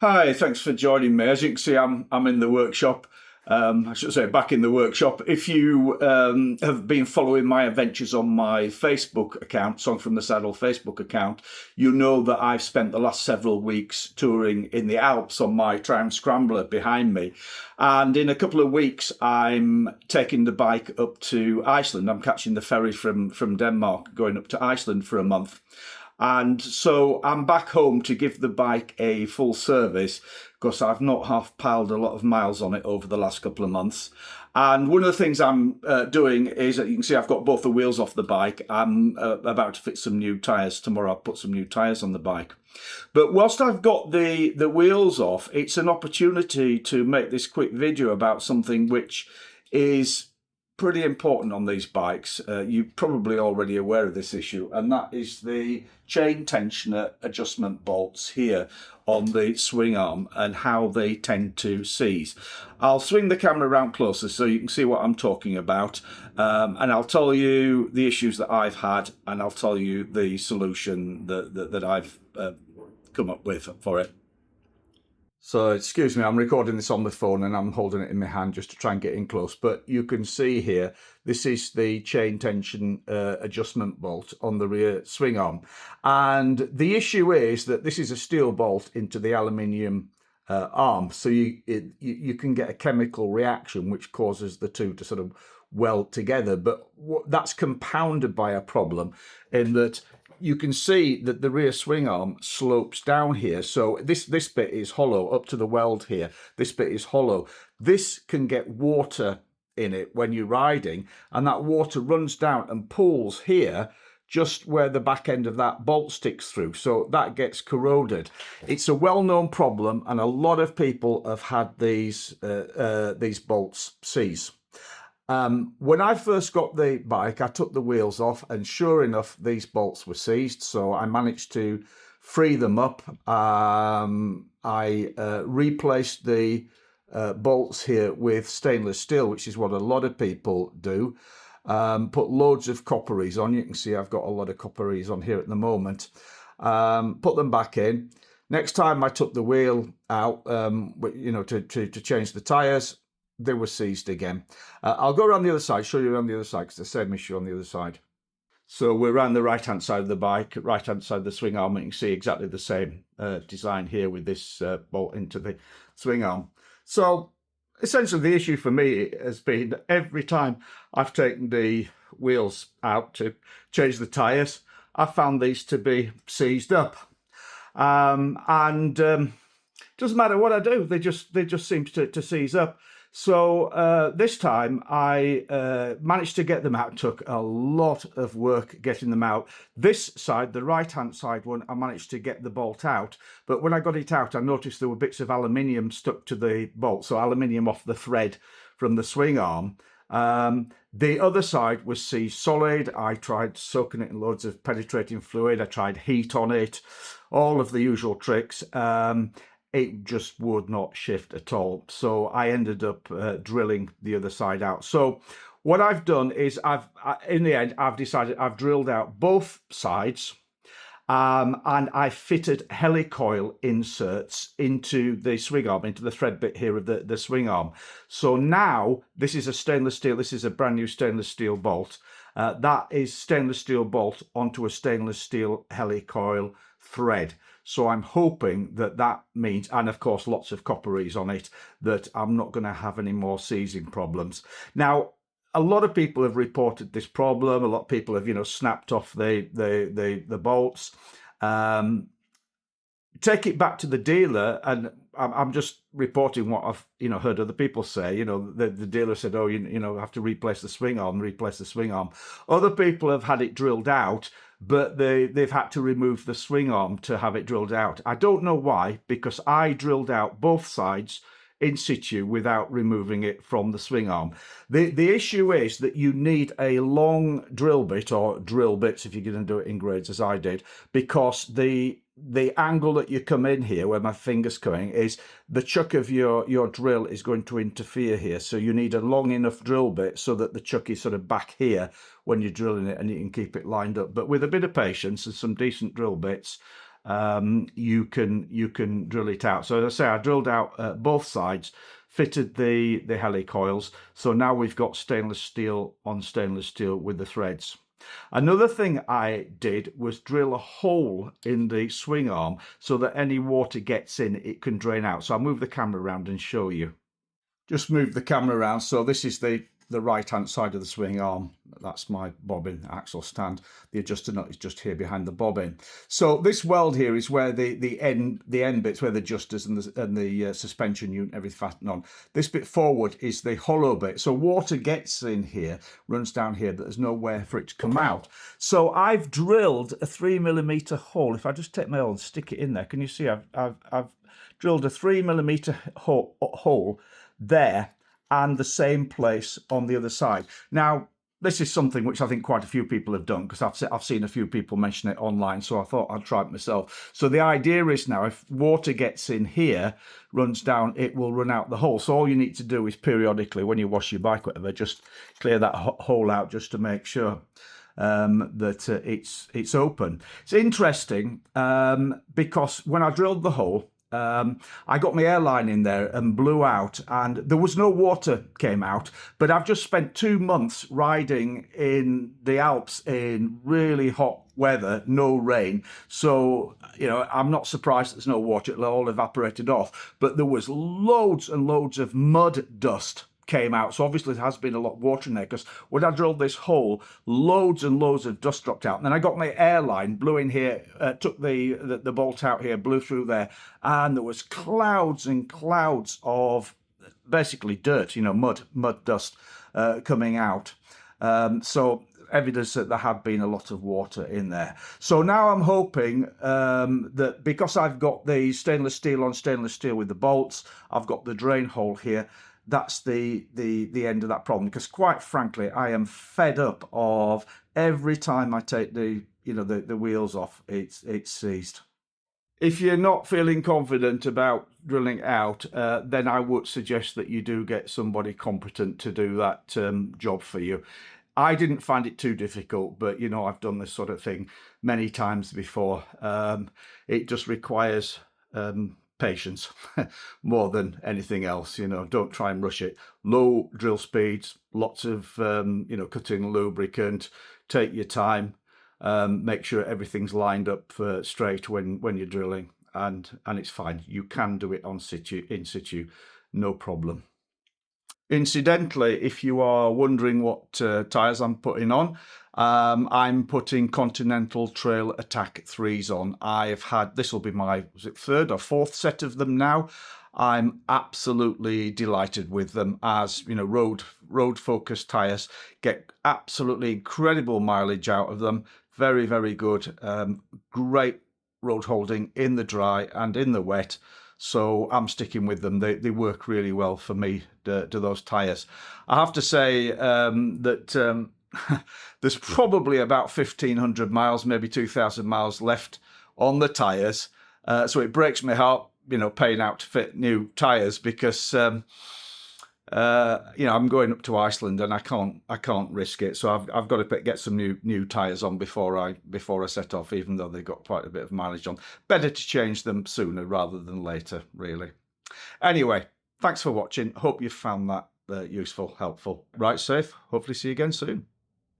Hi, thanks for joining me. As you can see, I'm in the workshop. I should say back in the workshop. If you have been following my adventures on my Facebook account, Song from the Saddle Facebook account, you know that I've spent the last several weeks touring in the Alps on my Triumph Scrambler behind me. And in a couple of weeks, I'm taking the bike up to Iceland. I'm catching the ferry from Denmark, going up to Iceland for a month. And so I'm back home to give the bike a full service because I've not half piled a lot of miles on it over the last couple of months. And one of the things I'm doing is, you can see I've got both the wheels off the bike. I'm about to fit some new tyres tomorrow. I'll put some new tyres on the bike. But whilst I've got the wheels off, it's an opportunity to make this quick video about something which is pretty important on these bikes. You're probably already aware of this issue, and that is the chain tensioner adjustment bolts here on the swing arm and how they tend to seize. I'll swing the camera around closer so you can see what I'm talking about, and I'll tell you the issues that I've had, and I'll tell you the solution that I've come up with for it. So excuse me, I'm recording this on the phone and I'm holding it in my hand just to try and get in close. But you can see here, this is the chain tension adjustment bolt on the rear swing arm. And the issue is that this is a steel bolt into the aluminium arm. So you can get a chemical reaction which causes the two to sort of weld together. But that's compounded by a problem in that you can see that the rear swing arm slopes down here. So this bit is hollow up to the weld here. This bit is hollow. This can get water in it when you're riding, and that water runs down and pools here just where the back end of that bolt sticks through. So that gets corroded. It's a well-known problem, and a lot of people have had these bolts seize. When I first got the bike, I took the wheels off, and sure enough, these bolts were seized. So I managed to free them up. I replaced the bolts here with stainless steel, which is what a lot of people do. Put loads of copperies on. You can see I've got a lot of copperies on here at the moment. Put them back in. Next time I took the wheel out, to change the tyres, they were seized again. I'll go around the other side, show you around the other side, because the same issue on the other side. So we're around the right-hand side of the bike, right-hand side of the swing arm, and you can see exactly the same design here with this bolt into the swing arm. So essentially the issue for me has been that every time I've taken the wheels out to change the tyres, I've found these to be seized up. Doesn't matter what I do, they just seem to seize up. So this time I managed to get them out. It took a lot of work getting them out. This side, the right-hand side one, I managed to get the bolt out. But when I got it out, I noticed there were bits of aluminium stuck to the bolt. So aluminium off the thread from the swing arm. The other side was seized solid. I tried soaking it in loads of penetrating fluid. I tried heat on it, all of the usual tricks. It just would not shift at all. So I ended up drilling the other side out. So what I've done is in the end, I've decided I've drilled out both sides, and I fitted helicoil inserts into the swing arm, into the thread bit here of the swing arm. So now this is a stainless steel, this is a brand new stainless steel bolt. That is stainless steel bolt onto a stainless steel helicoil thread. So I'm hoping that means, and of course lots of copperies on it, that I'm not going to have any more seizing problems. Now, a lot of people have reported this problem. A lot of people have, snapped off the bolts. Take it back to the dealer, and I'm just reporting what I've heard other people say. The dealer said, oh, I have to replace the swing arm. Other people have had it drilled out, but they've had to remove the swing arm to have it drilled out. I don't know why, because I drilled out both sides in situ without removing it from the swing arm. The issue is that you need a long drill bit, or drill bits if you're going to do it in grades as I did, because the angle that you come in here, where my finger's coming, is the chuck of your drill is going to interfere here. So you need a long enough drill bit so that the chuck is sort of back here when you're drilling it, and you can keep it lined up. But with a bit of patience and some decent drill bits, you can drill it out. So as I say, I drilled out both sides, fitted the helicoils. So now we've got stainless steel on stainless steel with the threads. Another thing I did was drill a hole in the swing arm so that any water gets in, it can drain out. So I'll move the camera around and show you. Just move the camera around. So this is the right-hand side of the swing arm. That's my bobbin axle stand. The adjuster nut is just here behind the bobbin. So this weld here is where the end bits, where the adjusters and the suspension unit, everything fastened on. This bit forward is the hollow bit. So water gets in here, runs down here, but there's nowhere for it to come out. So I've drilled a 3mm hole. If I just take my hole and stick it in there, can you see I've drilled a 3mm hole there, and the same place on the other side. Now, this is something which I think quite a few people have done, because I've seen a few people mention it online, so I thought I'd try it myself. So the idea is now, if water gets in here, runs down, it will run out the hole. So all you need to do is periodically, when you wash your bike, whatever, just clear that hole out just to make sure that it's open. It's interesting because when I drilled the hole, I got my airline in there and blew out, and there was no water came out, but I've just spent 2 months riding in the Alps in really hot weather, no rain. So, you know, I'm not surprised there's no water. It'll all evaporated off, but there was loads and loads of mud dust came out. So obviously there has been a lot of water in there, because when I drilled this hole, loads and loads of dust dropped out. And then I got my airline, blew in here, took the bolt out here, blew through there, and there was clouds and clouds of basically dirt, you know, mud dust coming out. So evidence that there had been a lot of water in there. So now I'm hoping that, because I've got the stainless steel on stainless steel with the bolts, I've got the drain hole here, that's the end of that problem. Because quite frankly, I am fed up of every time I take the wheels off, it's seized. If you're not feeling confident about drilling out, then I would suggest that you do get somebody competent to do that job for you. I didn't find it too difficult, but you know, I've done this sort of thing many times before. It just requires patience more than anything else. You know, don't try and rush it. Low drill speeds, lots of cutting lubricant. Take your time. Make sure everything's lined up straight when you're drilling, and it's fine. You can do it in situ, no problem. Incidentally, if you are wondering what tyres I'm putting on, I'm putting Continental Trail Attack 3s on. I've had, this will be my, was it 3rd or 4th set of them now. I'm absolutely delighted with them, as you know, road focused tyres. Get absolutely incredible mileage out of them. Very, very good. Great road holding in the dry and in the wet. So I'm sticking with them. They work really well for me, to those tyres. I have to say that there's probably about 1,500 miles, maybe 2,000 miles left on the tyres. So it breaks my heart, you know, paying out to fit new tyres, because I'm going up to Iceland and I can't risk it. So I've got to get some new tyres on before I set off, even though they've got quite a bit of mileage on. Better to change them sooner rather than later, really. Anyway, thanks for watching. Hope you found that useful, helpful. Ride safe. Hopefully see you again soon.